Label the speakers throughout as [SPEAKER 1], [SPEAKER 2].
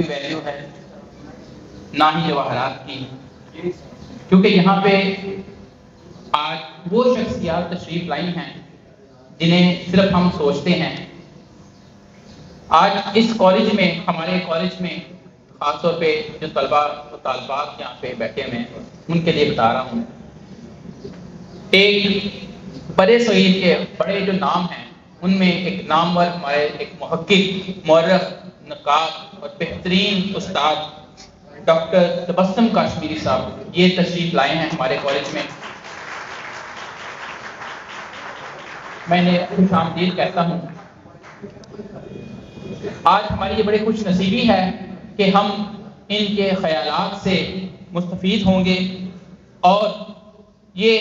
[SPEAKER 1] Value ہے نہ ہی جواہرات کی، کیونکہ یہاں پہ آج وہ شخصیات تشریف لائی ہیں جنہیں صرف ہم سوچتے ہیں۔ آج اس کالج میں، ہمارے کالج میں خاص طور پہ جو طلباء و طالبات یہاں پہ بیٹھے ہوئے ہیں ان کے لیے بتا رہا ہوں، ایک بڑے صغیر کے بڑے جو نام ہیں ان میں ایک نامور ہمارے ایک محقق، مورخ، نقاد اور بہترین استاد ڈاکٹر تبسم کاشمیری صاحب یہ تشریف لائے ہیں ہمارے کالج میں۔ میں انہیں خوش آمدید کہتا ہوں۔ آج ہماری یہ بڑی خوش نصیبی ہے کہ ہم ان کے خیالات سے مستفید ہوں گے اور یہ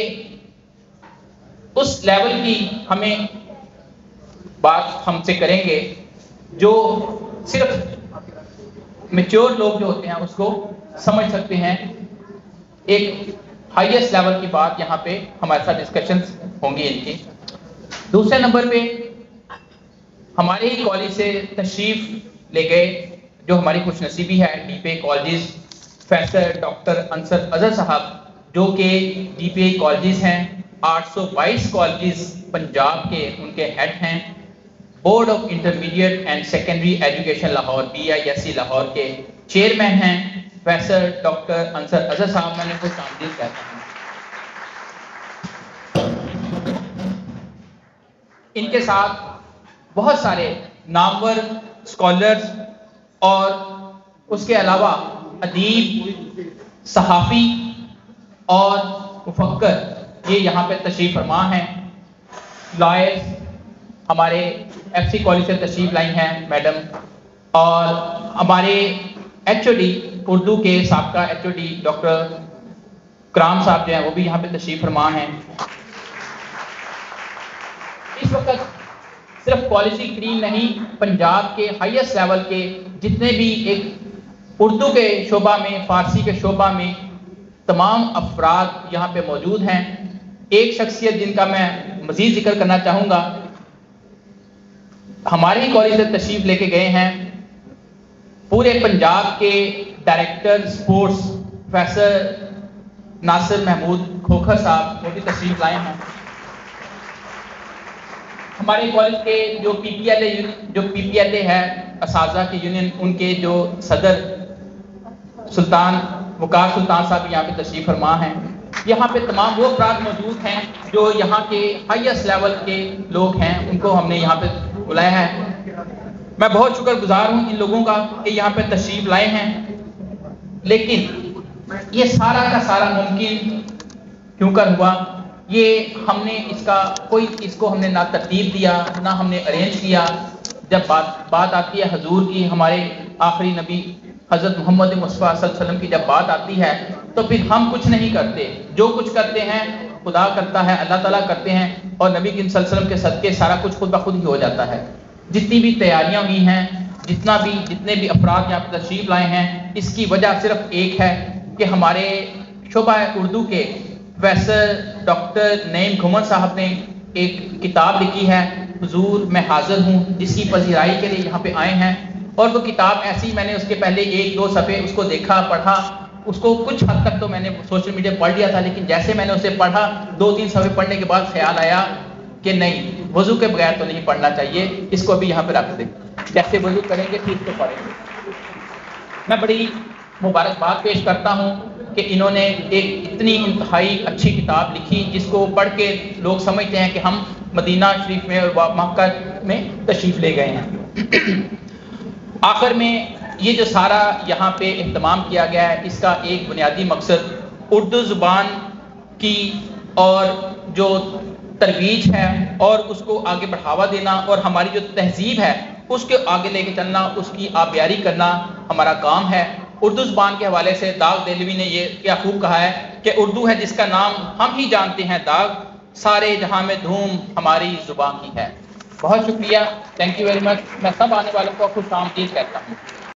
[SPEAKER 1] اس لیول کی ہمیں بات ہم سے کریں گے جو صرف میچور لوگ جو ہوتے ہیں اس کو سمجھ سکتے ہیں۔ ایک ہائیسٹ لیول کی بات یہاں پہ ہمارے ساتھ ڈسکشنز ہوں گی ان کی۔ دوسرے نمبر پہ ہمارے ہی کالج سے تشریف لے گئے جو ہماری خوش نصیبی ہے، D P A colleges, professor doctor Ansar Azhar صاحب جو کہ ڈی پی اے کالجز ہیں، 822 کالجز پنجاب کے ان کے ہیڈ ہیں، board of intermediate and secondary education Lahore BISC Lahore کے چیئرمین ہیں پروفیسر ڈاکٹر انصر اظہر صاحب۔ میں نے خوش آمدید کہتا ہوں۔ ان کے ساتھ بہت سارے نامور اسکالرز اور اس کے علاوہ ادیب، صحافی اور مفکر یہ یہاں پہ تشریف فرما ہیں۔ لائرز ہمارے FC کالج سے تشریف لائی ہیں میڈم، اور ہمارے HOD اردو کے سابقہ HOD ڈاکٹر کرام صاحب جو ہیں وہ بھی یہاں پہ تشریف فرما ہیں۔ اس وقت صرف کالج کی کریم نہیں، پنجاب کے ہائیسٹ لیول کے جتنے بھی ایک اردو کے شعبہ میں، فارسی کے شعبہ میں تمام افراد یہاں پہ موجود ہیں۔ ایک شخصیت جن کا میں مزید ذکر کرنا چاہوں گا، ہمارے ہی کالج سے تشریف لے کے گئے ہیں پورے پنجاب کے ڈائریکٹر سپورٹس پروفیسر ناصر محمود کھوکھر صاحب، وہ بھی تشریف لائے ہیں۔ ہمارے کالج کے جو PPLA ہے اساتذہ کی یونین، ان کے جو صدر سلطان وقار سلطان صاحب یہاں پہ تشریف فرما ہیں۔ یہاں پہ تمام وہ افراد موجود ہیں جو یہاں کے ہائیسٹ لیول کے لوگ ہیں، ان کو ہم نے یہاں پہ بلایا ہے۔ میں بہت شکر گزار ہوں ان لوگوں کا کہ یہاں پہ تشریف لائے ہیں، لیکن یہ سارا کا سارا ممکن کیوں کر ہوا؟ یہ ہم نے اس کو ہم نے نہ ترتیب دیا، نہ ہم نے ارینج کیا۔ جب بات آتی ہے حضور کی، ہمارے آخری نبی حضرت محمد مصطفیٰ صلی اللہ علیہ وسلم کی جب بات آتی ہے تو پھر ہم کچھ نہیں کرتے، جو کچھ کرتے ہیں خدا کرتا ہے، اللہ تعالیٰ کرتے ہیں، اور نبی صلی اللہ علیہ وسلم کے صدقے سارا کچھ خود بخود ہی ہو جاتا ہے۔ جتنی بھی تیاریاں ہوئی ہیں، جتنے بھی افراد یہاں پہ تشریف لائے ہیں، اس کی وجہ صرف ایک ہے کہ ہمارے شعبہ اردو کے پروفیسر ڈاکٹر نعیم گھمن صاحب نے ایک کتاب لکھی ہے حضور میں حاضر ہوں، جس کی پذیرائی کے لیے یہاں پہ آئے ہیں۔ اور وہ کتاب ایسی، میں نے اس کے پہلے 1-2 صفحے اس کو دیکھا، پڑھا، اس کو کچھ حد تک تو میں نے سوشل میڈیا پڑھ لیا تھا، لیکن جیسے میں نے اسے پڑھا 2-3 صفحے پڑھنے کے بعد خیال آیا کہ نہیں، وضو کے بغیر تو نہیں پڑھنا چاہیے، اس کو بھی یہاں پہ رکھ دیں، جیسے وضو کریں گے ٹھیک تو پڑھیں گے۔ میں بڑی مبارکباد پیش کرتا ہوں کہ انہوں نے ایک اتنی انتہائی اچھی کتاب لکھی جس کو پڑھ کے لوگ سمجھتے ہیں کہ ہم مدینہ شریف میں اور مکہ میں تشریف لے گئے ہیں۔ آخر میں یہ جو سارا یہاں پہ اہتمام کیا گیا ہے، اس کا ایک بنیادی مقصد اردو زبان کی اور جو ترویج ہے اور اس کو آگے بڑھاوا دینا، اور ہماری جو تہذیب ہے اس کے آگے لے کے چلنا، اس کی آبیاری کرنا ہمارا کام ہے۔ اردو زبان کے حوالے سے داغ دہلوی نے یہ کیا خوب کہا ہے کہ اردو ہے جس کا نام ہم ہی جانتے ہیں داغ، سارے جہاں میں دھوم ہماری زبان کی ہے۔ بہت شکریہ، تھینک یو ویری مچ۔ میں سب آنے والوں کو خوش آمدید کہتا ہوں۔